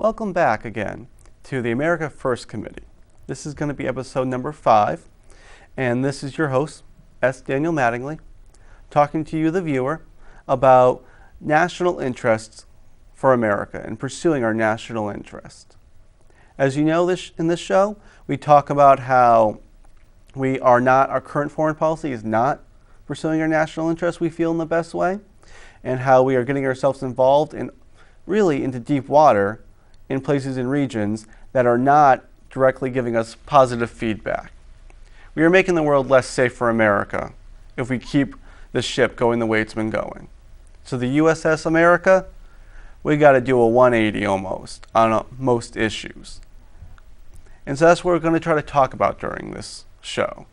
Welcome back again to the America First Committee. This is going to be episode number 5, and this is your host, S. Daniel Mattingly, talking to you, the viewer, about national interests for America and pursuing our national interest. As you know, in this show, we talk about how our current foreign policy is not pursuing our national interests we feel in the best way, and how we are getting ourselves involved into deep water in places and regions that are not directly giving us positive feedback. We are making the world less safe for America if we keep the ship going the way it's been going. So the USS America, we got to do a 180 almost on most issues. And so that's what we're going to try to talk about during this show.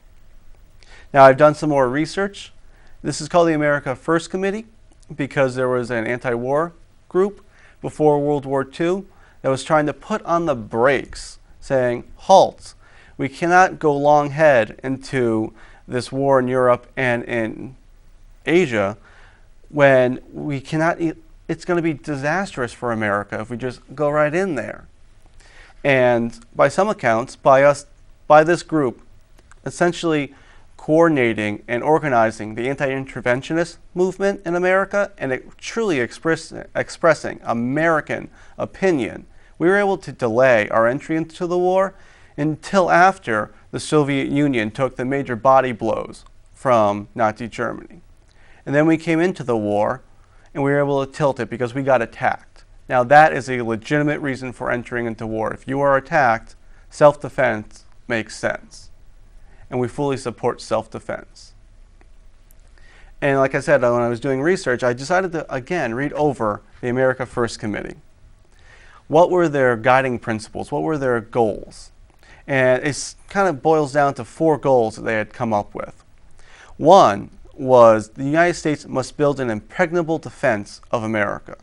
Now, I've done some more research. This is called the America First Committee because there was an anti-war group before World War II that was trying to put on the brakes, saying, halt, we cannot go long head into this war in Europe and in Asia when we cannot, it's going to be disastrous for America if we just go right in there. And by some accounts, by this group, essentially coordinating and organizing the anti-interventionist movement in America and truly expressing American opinion, we were able to delay our entry into the war until after the Soviet Union took the major body blows from Nazi Germany. And then we came into the war and we were able to tilt it because we got attacked. Now that is a legitimate reason for entering into war. If you are attacked, self-defense makes sense. And we fully support self-defense. And like I said, when I was doing research, I decided to, again, read over the America First Committee. What were their guiding principles? What were their goals? And it kind of boils down to 4 goals that they had come up with. One was the United States must build an impregnable defense of America.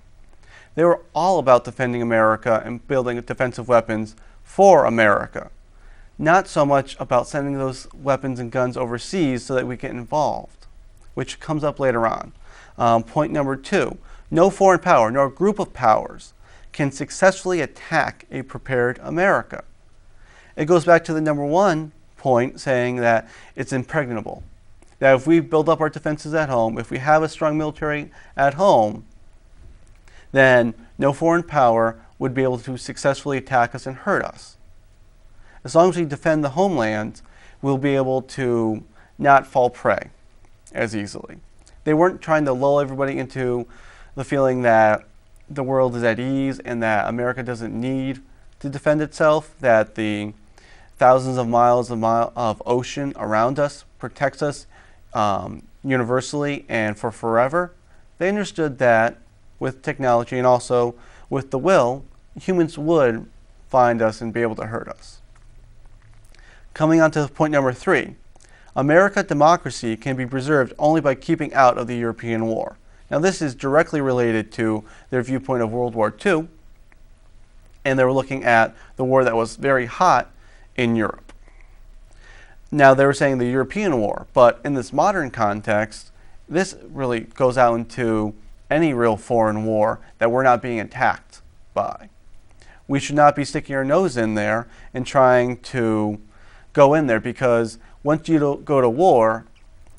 They were all about defending America and building defensive weapons for America. Not so much about sending those weapons and guns overseas so that we get involved, which comes up later on. Point number 2, no foreign power nor group of powers can successfully attack a prepared America. It goes back to the number 1 point saying that it's impregnable. That if we build up our defenses at home, if we have a strong military at home, then no foreign power would be able to successfully attack us and hurt us. As long as we defend the homeland, we'll be able to not fall prey as easily. They weren't trying to lull everybody into the feeling that the world is at ease and that America doesn't need to defend itself, that the thousands of miles of ocean around us protects us universally and for forever. They understood that with technology and also with the will, humans would find us and be able to hurt us. Coming on to point number 3, American democracy can be preserved only by keeping out of the European war. Now this is directly related to their viewpoint of World War II, and they were looking at the war that was very hot in Europe. Now they were saying the European war, but in this modern context, this really goes out into any real foreign war that we're not being attacked by. We should not be sticking our nose in there and trying to go in there, because once you go to war,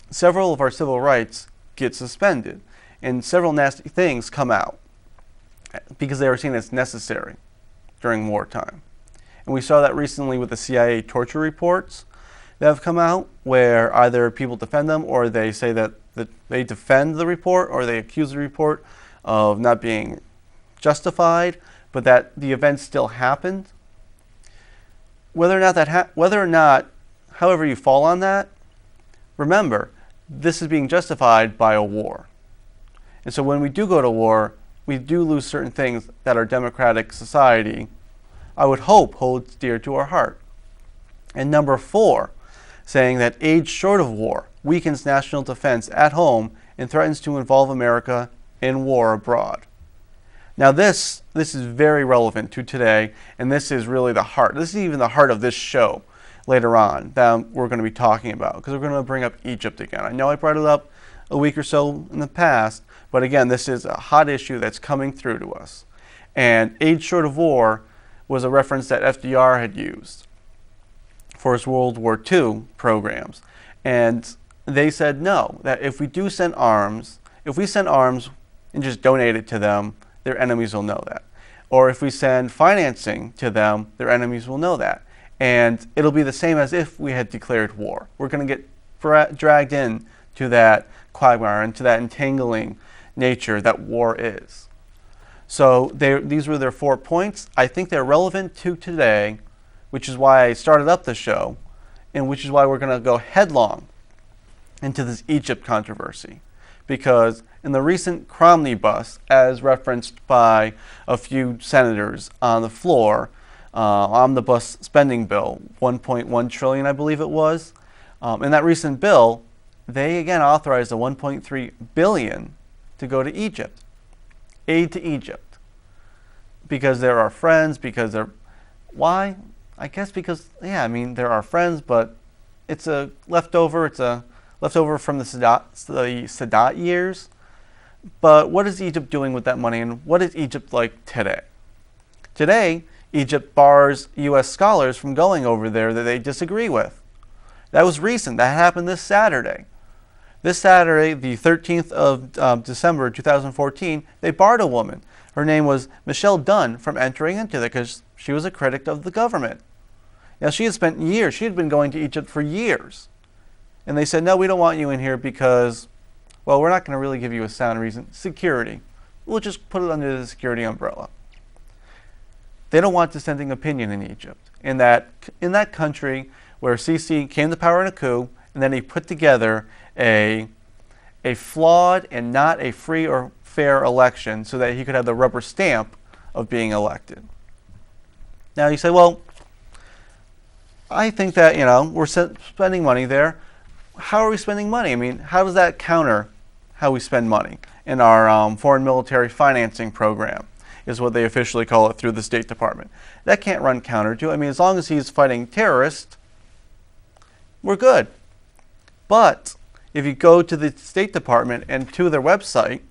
several of our civil rights get suspended and several nasty things come out because they were seen as necessary during wartime. And we saw that recently with the CIA torture reports that have come out, where either people defend them or they say that they defend the report or they accuse the report of not being justified, but that the event still happened. Whether or not, however you fall on that, remember, this is being justified by a war. And so when we do go to war, we do lose certain things that our democratic society, I would hope, holds dear to our heart. And number 4, saying that age short of war weakens national defense at home and threatens to involve America in war abroad. Now this is very relevant to today, and this is really the heart. This is even the heart of this show later on that we're going to be talking about, because we're going to bring up Egypt again. I know I brought it up a week or so in the past, but again, this is a hot issue that's coming through to us. And "Aid Short of War" was a reference that FDR had used for his World War II programs. And they said no, that if we do send arms, if we send arms and just donate it to them, their enemies will know that. Or if we send financing to them, their enemies will know that. And it'll be the same as if we had declared war. We're going to get dragged in to that quagmire, into that entangling nature that war is. So these were their 4 points. I think they're relevant to today, which is why I started up the show, and which is why we're going to go headlong into this Egypt controversy. Because in the recent Cromney bust, as referenced by a few senators on the floor, omnibus spending bill, 1.1 trillion, I believe it was. In that recent bill, they again authorized a 1.3 billion to go to Egypt, aid to Egypt, because they're our friends. Because they're why? I guess because they're our friends, but it's a leftover. It's a leftover from the Sadat years. But what is Egypt doing with that money, and what is Egypt like today? Today, Egypt bars U.S. scholars from going over there that they disagree with. That was recent. That happened this Saturday. This Saturday, the 13th of December 2014, they barred a woman. Her name was Michelle Dunn from entering into that because she was a critic of the government. Now, she had spent years, she had been going to Egypt for years. And they said, no, we don't want you in here because, well, we're not going to really give you a sound reason. Security. We'll just put it under the security umbrella. They don't want dissenting opinion in Egypt. In that country where Sisi came to power in a coup, and then he put together a flawed and not a free or fair election so that he could have the rubber stamp of being elected. Now you say, well, I think that, we're spending money there. How are we spending money? I mean, how does that counter how we spend money in our foreign military financing program, is what they officially call it through the State Department. That can't run counter to. I mean, as long as he's fighting terrorists, we're good. But if you go to the State Department and to their website,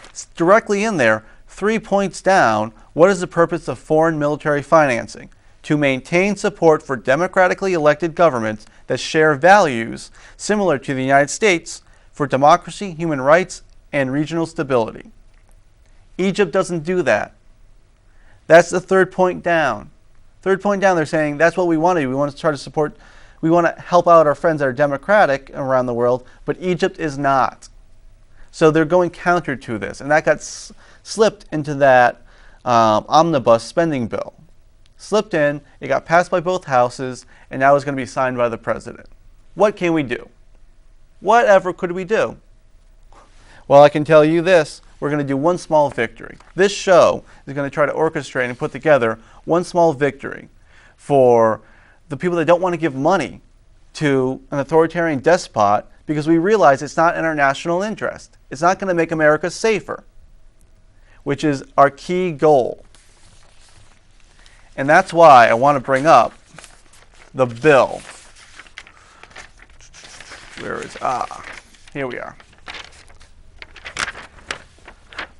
it's directly in there, 3 points down, what is the purpose of foreign military financing? To maintain support for democratically elected governments that share values similar to the United States for democracy, human rights, and regional stability. Egypt doesn't do that. That's the 3rd point down. 3rd point down, they're saying that's what we want to do. We want to try to support, we want to help out our friends that are democratic around the world, but Egypt is not. So they're going counter to this, and that got slipped into that omnibus spending bill. Slipped in, it got passed by both houses, and now it's going to be signed by the president. What can we do? Whatever could we do? Well, I can tell you this. We're going to do one small victory. This show is going to try to orchestrate and put together one small victory for the people that don't want to give money to an authoritarian despot because we realize it's not in our national interest. It's not going to make America safer, which is our key goal. And that's why I want to bring up the bill. Where is, here we are.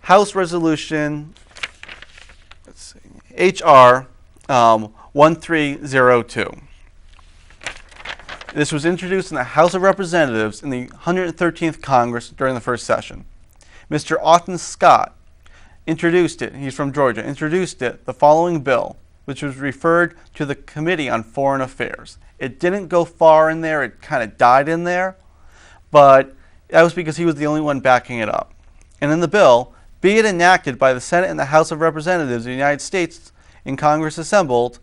House Resolution, let's see, HR 1302. This was introduced in the House of Representatives in the 113th Congress during the first session. Mr. Austin Scott introduced it, he's from Georgia, introduced it, the following bill, which was referred to the Committee on Foreign Affairs. It didn't go far in there, it kind of died in there, but that was because he was the only one backing it up. And in the bill, be it enacted by the Senate and the House of Representatives of the United States in Congress assembled,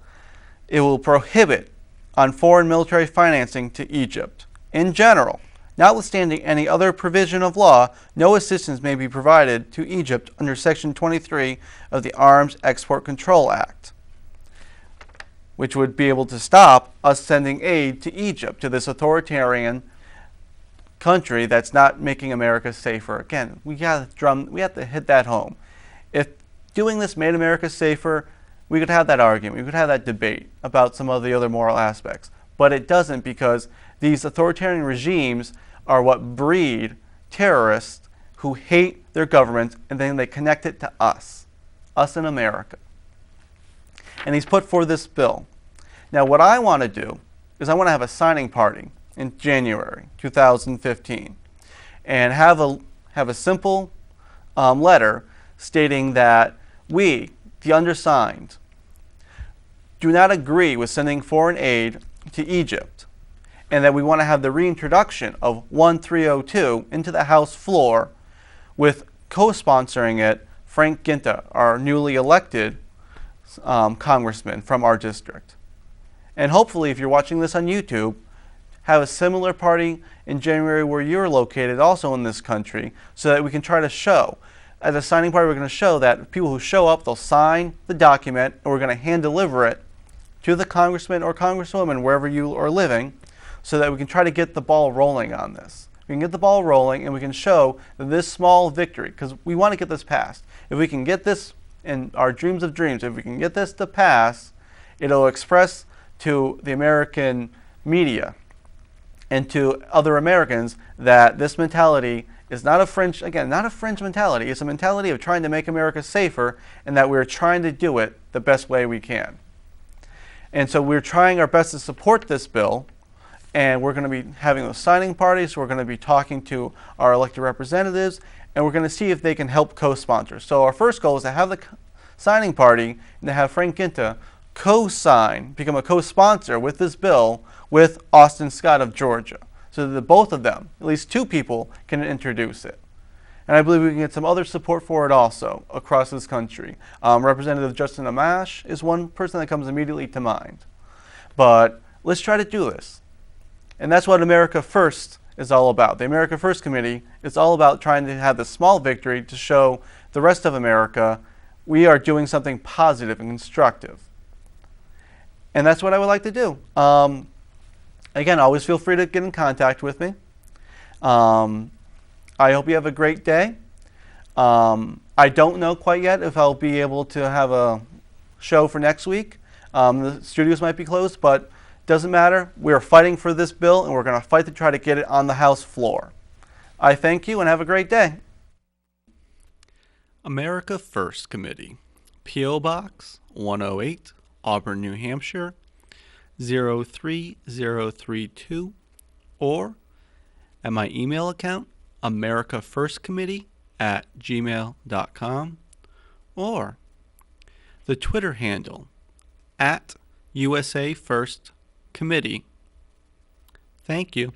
it will prohibit on foreign military financing to Egypt. In general, notwithstanding any other provision of law, no assistance may be provided to Egypt under Section 23 of the Arms Export Control Act, which would be able to stop us sending aid to Egypt, to this authoritarian country that's not making America safer. Again, we have to hit that home. If doing this made America safer, we could have that argument, we could have that debate about some of the other moral aspects. But it doesn't, because these authoritarian regimes are what breed terrorists who hate their government, and then they connect it to us. us in America. And he's put forward this bill. Now, what I want to do is I want to have a signing party in January 2015 and have a simple letter stating that we, the undersigned, do not agree with sending foreign aid to Egypt, and that we want to have the reintroduction of 1302 into the House floor, with co-sponsoring it Frank Ginta, our newly elected congressman from our district. And hopefully, if you're watching this on YouTube, have a similar party in January where you're located, also in this country, so that we can try to show. At the signing party, we're going to show that people who show up, they'll sign the document, and we're going to hand deliver it to the congressman or congresswoman wherever you are living, so that we can try to get the ball rolling on this. We can get the ball rolling, and we can show that this small victory, because we want to get this passed. If we can get this in our dreams of dreams, if we can get this to pass, it'll express to the American media and to other Americans that this mentality is not a fringe, again, not a fringe mentality. It's a mentality of trying to make America safer, and that we're trying to do it the best way we can. And so we're trying our best to support this bill, and we're going to be having those signing parties. We're going to be talking to our elected representatives, and we're going to see if they can help co-sponsor. So our first goal is to have the signing party and to have Frank Ginta co-sign, become a co-sponsor with this bill with Austin Scott of Georgia, so that both of them, at least two people, can introduce it. And I believe we can get some other support for it also across this country. Representative Justin Amash is one person that comes immediately to mind. But let's try to do this. And that's what America First is all about. The America First Committee is all about trying to have this small victory to show the rest of America we are doing something positive and constructive. And that's what I would like to do. Again, always feel free to get in contact with me. I hope you have a great day. I don't know quite yet if I'll be able to have a show for next week. The studios might be closed, but doesn't matter. We're fighting for this bill, and we're going to fight to try to get it on the House floor. I thank you and have a great day. America First Committee, P.O. Box 108, Auburn, New Hampshire 03032, or at my email account, americafirstcommittee@gmail.com, or the Twitter handle @USA First Committee. Thank you.